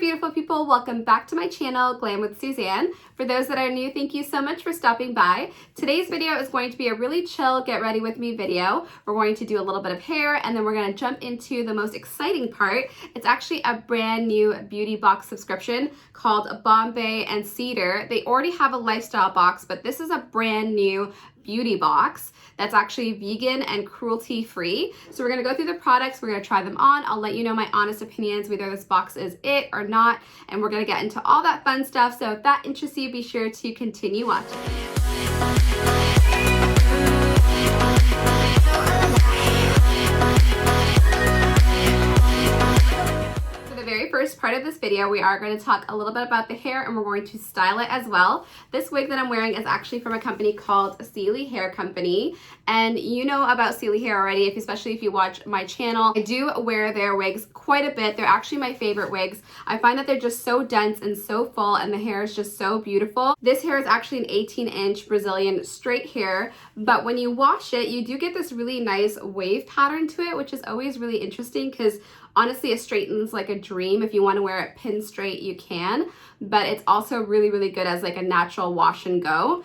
beautiful people, welcome back to my channel, Glam with Suzanne. For those that are new, thank you so much for stopping by. Today's video is going to be a really chill get ready with me video. We're going to do a little bit of hair and then we're going to jump into the most exciting part. It's actually a brand new beauty box subscription called Bombay and Cedar. They already have a lifestyle box, but this is a brand new beauty box that's actually vegan and cruelty free. So we're gonna go through the products, we're gonna try them on. I'll let you know my honest opinions, whether this box is it or not, and we're gonna get into all that fun stuff. So if that interests you, be sure to continue watching. First part of this video, we are going to talk a little bit about the hair and we're going to style it as well. This wig that I'm wearing is actually from a company called Celie Hair Company, and you know about Celie hair already, especially if you watch my channel. I do wear their wigs quite a bit. They're actually my favorite wigs. I find that they're just so dense and so full and the hair is just so beautiful. This hair is actually an 18-inch Brazilian straight hair, but when you wash it, you do get this really nice wave pattern to it, which is always really interesting because honestly, it straightens like a dream. If you want to wear it pin straight, you can, but it's also really, really good as like a natural wash and go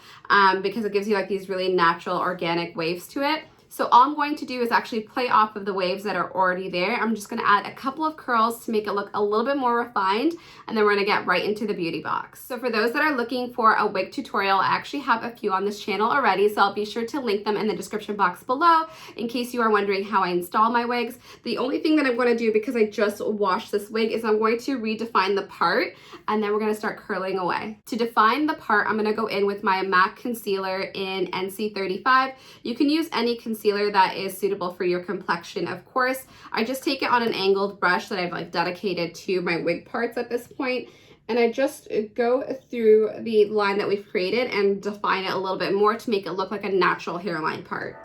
because it gives you like these really natural organic waves to it. So all I'm going to do is actually play off of the waves that are already there. I'm just going to add a couple of curls to make it look a little bit more refined, and then we're going to get right into the beauty box. So for those that are looking for a wig tutorial, I actually have a few on this channel already, so I'll be sure to link them in the description box below in case you are wondering how I install my wigs. The only thing that I'm going to do, because I just washed this wig, is I'm going to redefine the part, and then we're going to start curling away. To define the part, I'm going to go in with my MAC concealer in NC35. You can use any concealer that is suitable for your complexion, of course. I just take it on an angled brush that I've like dedicated to my wig parts at this point, and I just go through the line that we've created and define it a little bit more to make it look like a natural hairline part.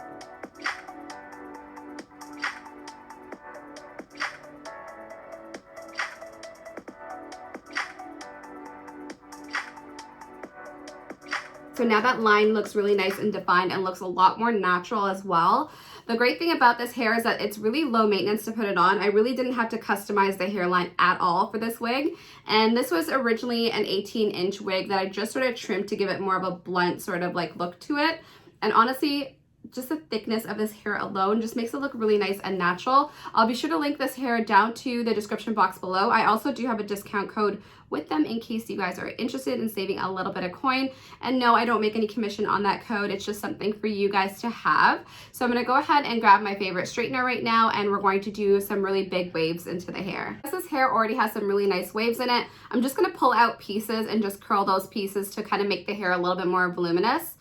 So now that line looks really nice and defined and looks a lot more natural as well. The great thing about this hair is that it's really low maintenance to put it on. I really didn't have to customize the hairline at all for this wig. And this was originally an 18-inch wig that I just sort of trimmed to give it more of a blunt sort of like look to it. And honestly, just the thickness of this hair alone just makes it look really nice and natural. I'll be sure to link this hair down to the description box below. I also do have a discount code with them in case you guys are interested in saving a little bit of coin. And no, I don't make any commission on that code. It's just something for you guys to have. So I'm going to go ahead and grab my favorite straightener right now, and we're going to do some really big waves into the hair. This hair already has some really nice waves in it. I'm just going to pull out pieces and just curl those pieces to kind of make the hair a little bit more voluminous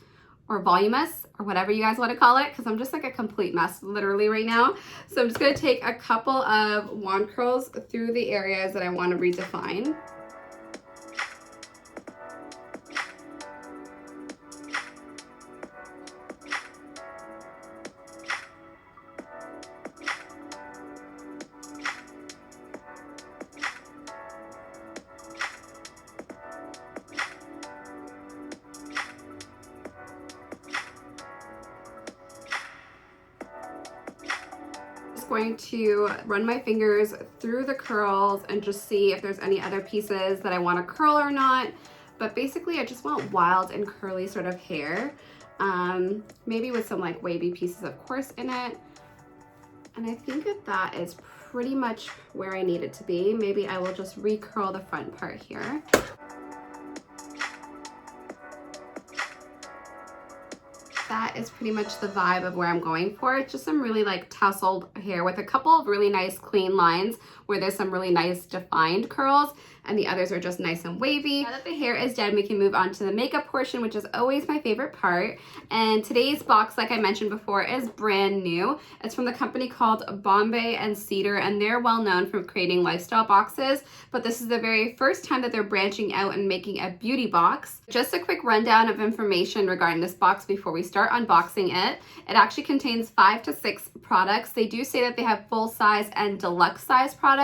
or voluminous, or whatever you guys want to call it, because I'm just like a complete mess literally right now. So I'm just going to take a couple of wand curls through the areas that I want to redefine. Going to run my fingers through the curls and just see if there's any other pieces that I want to curl or not. But basically I just want wild and curly sort of hair, maybe with some like wavy pieces of course in it. And I think that is pretty much where I need it to be. Maybe I will just recurl the front part here. That is pretty much the vibe of where I'm going for. It's just some really like tousled hair with a couple of really nice clean lines where there's some really nice defined curls, and the others are just nice and wavy. Now that the hair is done, we can move on to the makeup portion, which is always my favorite part. And today's box, like I mentioned before, is brand new. It's from the company called Bombay and Cedar, and they're well known for creating lifestyle boxes, but this is the very first time that they're branching out and making a beauty box. Just a quick rundown of information regarding this box before we start unboxing it. It actually contains 5 to 6 products. They do say that they have full size and deluxe size products.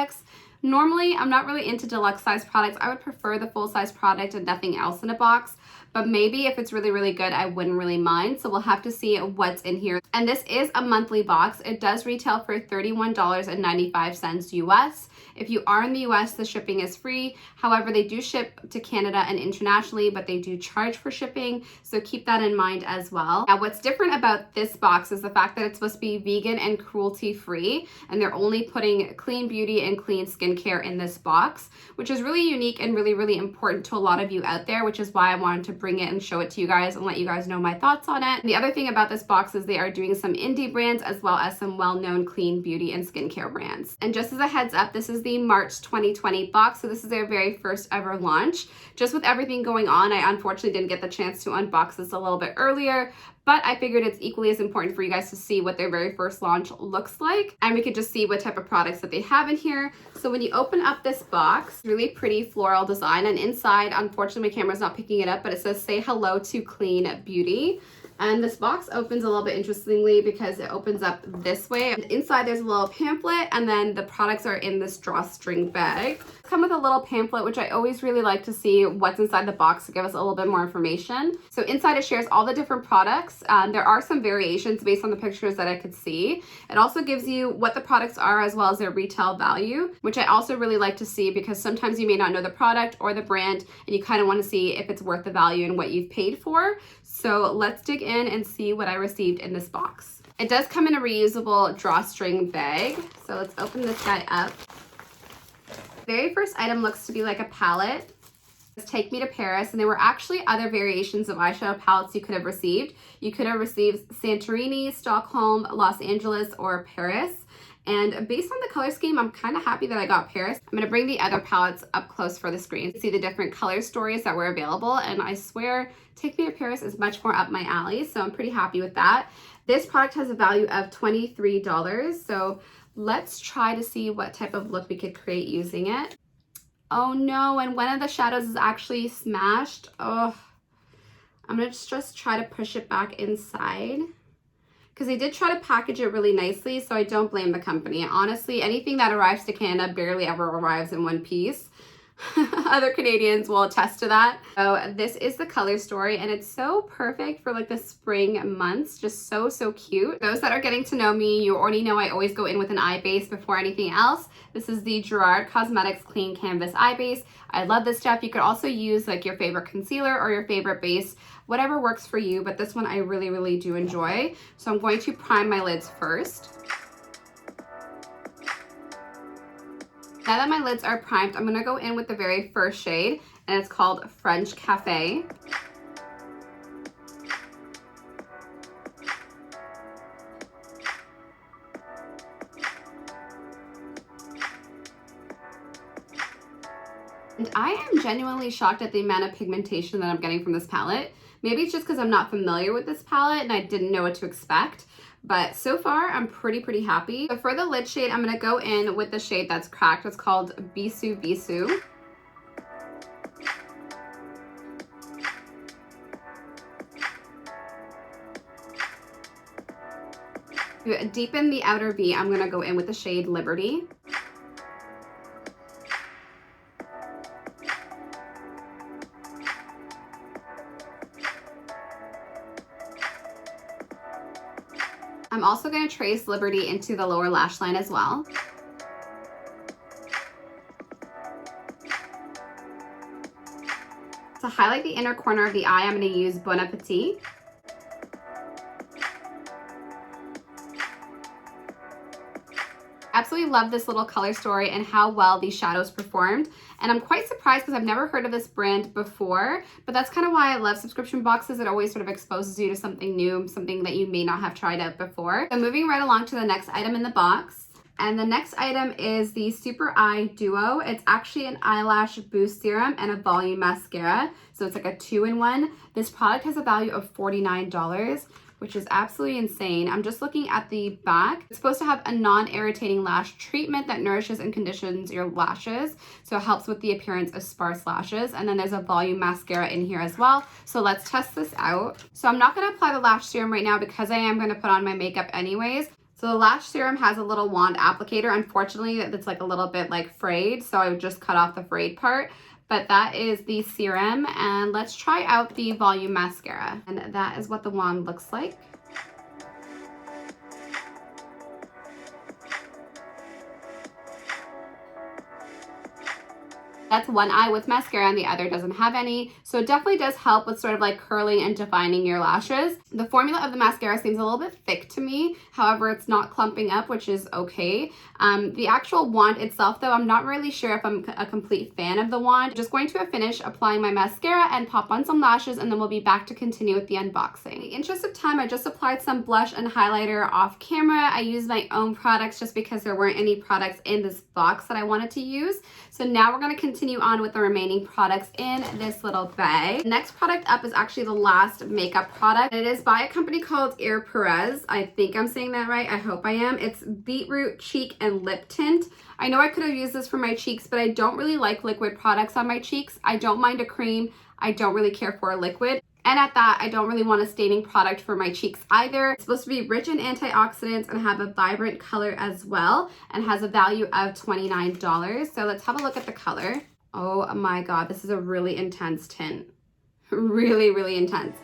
Normally, I'm not really into deluxe size products. I would prefer the full size product and nothing else in a box, but maybe if it's really, really good, I wouldn't really mind. So we'll have to see what's in here. And this is a monthly box. It does retail for $31.95 US. If you are in the US, the shipping is free. However, they do ship to Canada and internationally, but they do charge for shipping. So keep that in mind as well. Now, what's different about this box is the fact that it's supposed to be vegan and cruelty free, and they're only putting clean beauty and clean skincare in this box, which is really unique and really, really important to a lot of you out there, which is why I wanted to bring it and show it to you guys and let you guys know my thoughts on it. And the other thing about this box is they are doing some indie brands as well as some well-known clean beauty and skincare brands. And just as a heads up, this is the March 2020 box, so this is their very first ever launch. Just with everything going on, I unfortunately didn't get the chance to unbox this a little bit earlier, but I figured it's equally as important for you guys to see what their very first launch looks like, and we could just see what type of products that they have in here. So when you open up this box, really pretty floral design, and inside, unfortunately my camera's not picking it up, but it says say hello to clean beauty. And this box opens a little bit interestingly because it opens up this way. And inside there's a little pamphlet, and then the products are in this drawstring bag. Come with a little pamphlet, which I always really like to see what's inside the box to give us a little bit more information. So inside it shares all the different products. There are some variations based on the pictures that I could see. It also gives you what the products are as well as their retail value, which I also really like to see because sometimes you may not know the product or the brand and you kind of want to see if it's worth the value and what you've paid for. So let's dig in and see what I received in this box. It does come in a reusable drawstring bag. So let's open this guy up. The very first item looks to be like a palette. It's Take Me to Paris, and there were actually other variations of eyeshadow palettes you could have received. You could have received Santorini, Stockholm, Los Angeles, or Paris. And based on the color scheme, I'm kind of happy that I got Paris. I'm gonna bring the other palettes up close for the screen to see the different color stories that were available. And I swear, Take Me to Paris is much more up my alley, so I'm pretty happy with that. This product has a value of $23, so let's try to see what type of look we could create using it. Oh no, and one of the shadows is actually smashed. Oh, I'm gonna just try to push it back inside, because they did try to package it really nicely, so I don't blame the company. Honestly, anything that arrives to Canada barely ever arrives in one piece. Other Canadians will attest to that. So this is the color story, and it's so perfect for like the spring months. Just so, so cute. Those that are getting to know me, you already know I always go in with an eye base before anything else. This is the Gerard Cosmetics Clean Canvas Eye Base. I love this stuff. You could also use like your favorite concealer or your favorite base, whatever works for you, but this one I really, really do enjoy. So I'm going to prime my lids first. Now that my lids are primed, I'm gonna go in with the very first shade, and it's called French Cafe. And I am genuinely shocked at the amount of pigmentation that I'm getting from this palette. Maybe it's just because I'm not familiar with this palette and I didn't know what to expect. But so far, I'm pretty happy. So for the lid shade, I'm gonna go in with the shade that's cracked. It's called Bisou Bisou. To deepen the outer V, I'm gonna go in with the shade Liberty. I'm also going to trace Liberty into the lower lash line as well. To highlight the inner corner of the eye, I'm going to use Bon Appetit. Absolutely love this little color story and how well these shadows performed. And I'm quite surprised because I've never heard of this brand before, but that's kind of why I love subscription boxes. It always sort of exposes you to something new, something that you may not have tried out before. So moving right along to the next item in the box. And the next item is the Super Eye Duo. It's actually an eyelash boost serum and a volume mascara. So it's like a 2-in-1. This product has a value of $49. Which is absolutely insane. I'm just looking at the back. It's supposed to have a non-irritating lash treatment that nourishes and conditions your lashes. So it helps with the appearance of sparse lashes. And then there's a volume mascara in here as well. So let's test this out. So I'm not gonna apply the lash serum right now because I am gonna put on my makeup anyways. So the lash serum has a little wand applicator. Unfortunately, it's like a little bit like frayed, so I would just cut off the frayed part. But that is the serum, and let's try out the volume mascara. And that is what the wand looks like. That's one eye with mascara and the other doesn't have any. So it definitely does help with sort of like curling and defining your lashes. The formula of the mascara seems a little bit thick to me. However, it's not clumping up, which is okay. The actual wand itself though, I'm not really sure if I'm a complete fan of the wand. I'm just going to finish applying my mascara and pop on some lashes, and then we'll be back to continue with the unboxing. In the interest of time, I just applied some blush and highlighter off camera. I used my own products just because there weren't any products in this box that I wanted to use. So now we're going to continue on with the remaining products in this little bag. The next product up is actually the last makeup product. It is by a company called Air Perez. I think I'm saying that right. I hope I am. It's Beetroot Cheek and Lip Tint. I know I could have used this for my cheeks, but I don't really like liquid products on my cheeks. I don't mind a cream. I don't really care for a liquid. And at that, I don't really want a staining product for my cheeks either. It's supposed to be rich in antioxidants and have a vibrant color as well, and has a value of $29. So let's have a look at the color. Oh my God, this is a really intense tint. Really, really intense.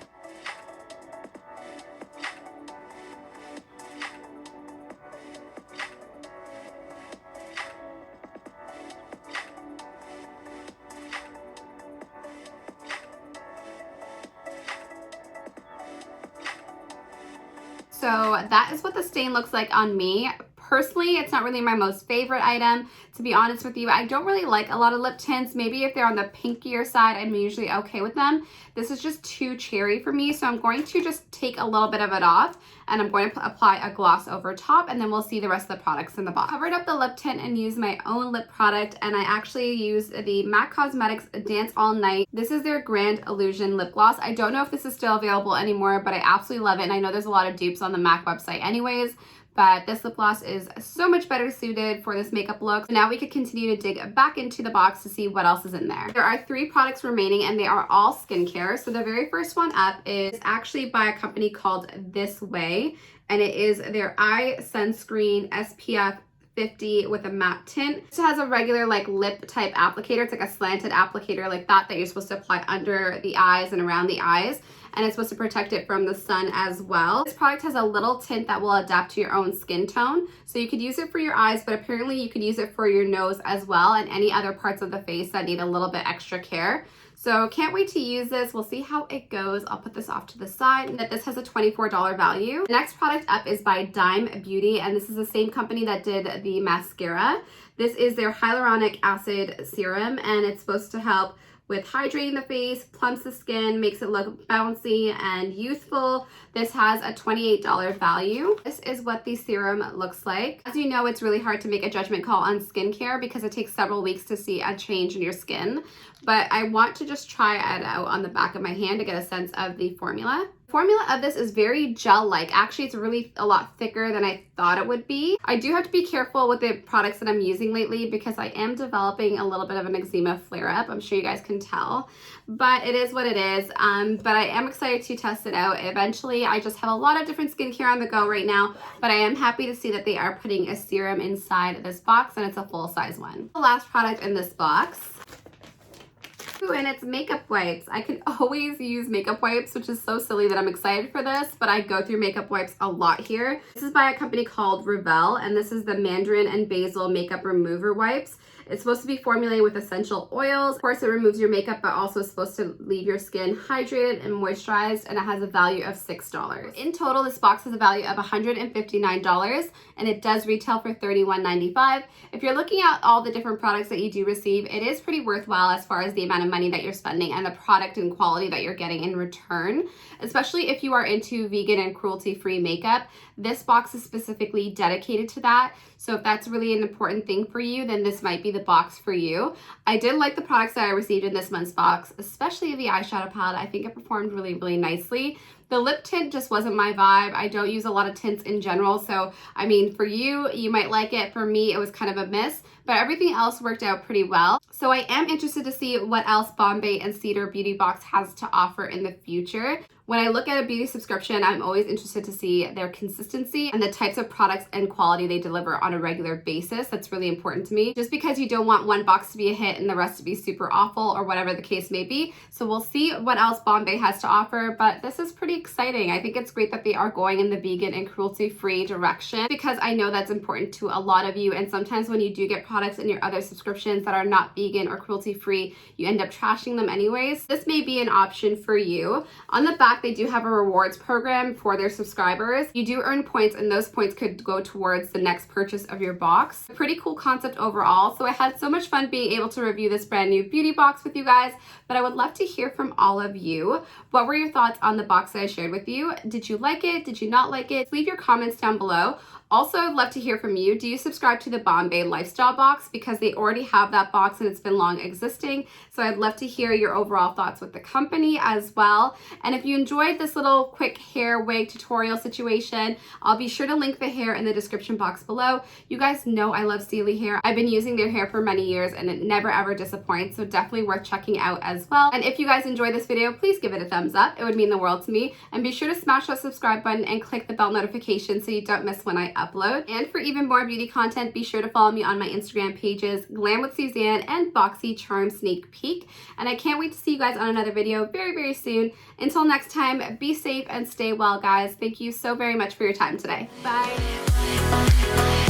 So that is what the stain looks like on me. Personally, it's not really my most favorite item. To be honest with you, I don't really like a lot of lip tints. Maybe if they're on the pinkier side, I'm usually okay with them. This is just too cherry for me, so I'm going to just take a little bit of it off, and I'm going to apply a gloss over top, and then we'll see the rest of the products in the box. Covered up the lip tint and used my own lip product, and I actually used the MAC Cosmetics Dance All Night. This is their Grand Illusion lip gloss. I don't know if this is still available anymore, but I absolutely love it, and I know there's a lot of dupes on the MAC website anyways. But this lip gloss is so much better suited for this makeup look. So now we could continue to dig back into the box to see what else is in there. There are 3 products remaining, and they are all skincare. So the very first one up is actually by a company called This Way, and it is their eye sunscreen SPF 50 with a matte tint. This has a regular like lip type applicator. It's like a slanted applicator like that you're supposed to apply under the eyes and around the eyes, and it's supposed to protect it from the sun as well. This product has a little tint that will adapt to your own skin tone, so you could use it for your eyes, but apparently you could use it for your nose as well, and any other parts of the face that need a little bit extra care. So can't wait to use this. We'll see how it goes. I'll put this off to the side. This has a $24 value. The next product up is by Dime Beauty, and this is the same company that did the mascara. This is their hyaluronic acid serum, and it's supposed to help with hydrating the face, plumps the skin, makes it look bouncy and youthful. This has a $28 value. This is what the serum looks like. As you know, it's really hard to make a judgment call on skincare because it takes several weeks to see a change in your skin. But I want to just try it out on the back of my hand to get a sense of the formula. Formula of this is very gel-like. Actually, it's really a lot thicker than I thought it would be. I do have to be careful with the products that I'm using lately because I am developing a little bit of an eczema flare-up. I'm sure you guys can tell, but it is what it is. But I am excited to test it out eventually. I just have a lot of different skincare on the go right now, but I am happy to see that they are putting a serum inside this box, and it's a full-size one. The last product in this box, and it's makeup wipes. I can always use makeup wipes, which is so silly that I'm excited for this, but I go through makeup wipes a lot here. This is by a company called Revel, and this is the Mandarin and Basil Makeup Remover Wipes. It's supposed to be formulated with essential oils. Of course, it removes your makeup, but also is supposed to leave your skin hydrated and moisturized, and it has a value of $6. In total, this box has a value of $159, and it does retail for $31.95. If you're looking at all the different products that you do receive, it is pretty worthwhile as far as the amount of money that you're spending and the product and quality that you're getting in return, especially if you are into vegan and cruelty-free makeup. This box is specifically dedicated to that. So if that's really an important thing for you, then this might be the box for you. I did like the products that I received in this month's box, especially the eyeshadow palette. I think it performed really, really nicely. The lip tint just wasn't my vibe. I don't use a lot of tints in general, so I mean, for you, you might like it. For me, it was kind of a miss, but everything else worked out pretty well. So I am interested to see what else Bombay and Cedar Beauty Box has to offer in the future. When I look at a beauty subscription, I'm always interested to see their consistency and the types of products and quality they deliver on a regular basis. That's really important to me. Just because you don't want one box to be a hit and the rest to be super awful or whatever the case may be. So we'll see what else Bombay has to offer, but this is pretty exciting. I think it's great that they are going in the vegan and cruelty-free direction because I know that's important to a lot of you. And sometimes when you do get products in your other subscriptions that are not vegan or cruelty-free, you end up trashing them anyways. This may be an option for you. On the back, they do have a rewards program for their subscribers. You do earn points, and those points could go towards the next purchase of your box. Pretty cool concept overall. So I had so much fun being able to review this brand new beauty box with you guys, but I would love to hear from all of you. What were your thoughts on the box that I shared with you? Did you like it? Did you not like it? Leave your comments down below. Also, I'd love to hear from you. Do you subscribe to the Bombay Lifestyle box? Because they already have that box and it's been long existing. So I'd love to hear your overall thoughts with the company as well. And if you enjoyed this little quick hair wig tutorial situation, I'll be sure to link the hair in the description box below. You guys know I love Celie hair. I've been using their hair for many years and it never ever disappoints. So definitely worth checking out as well. And if you guys enjoyed this video, please give it a thumbs up. It would mean the world to me. And be sure to smash that subscribe button and click the bell notification so you don't miss when I upload. And for even more beauty content, be sure to follow me on my Instagram pages, Glam with Suzanne and BOXYCHARM Sneak Peek. And I can't wait to see you guys on another video very, very soon. Until next time, be safe and stay well, guys. Thank you so very much for your time today. Bye.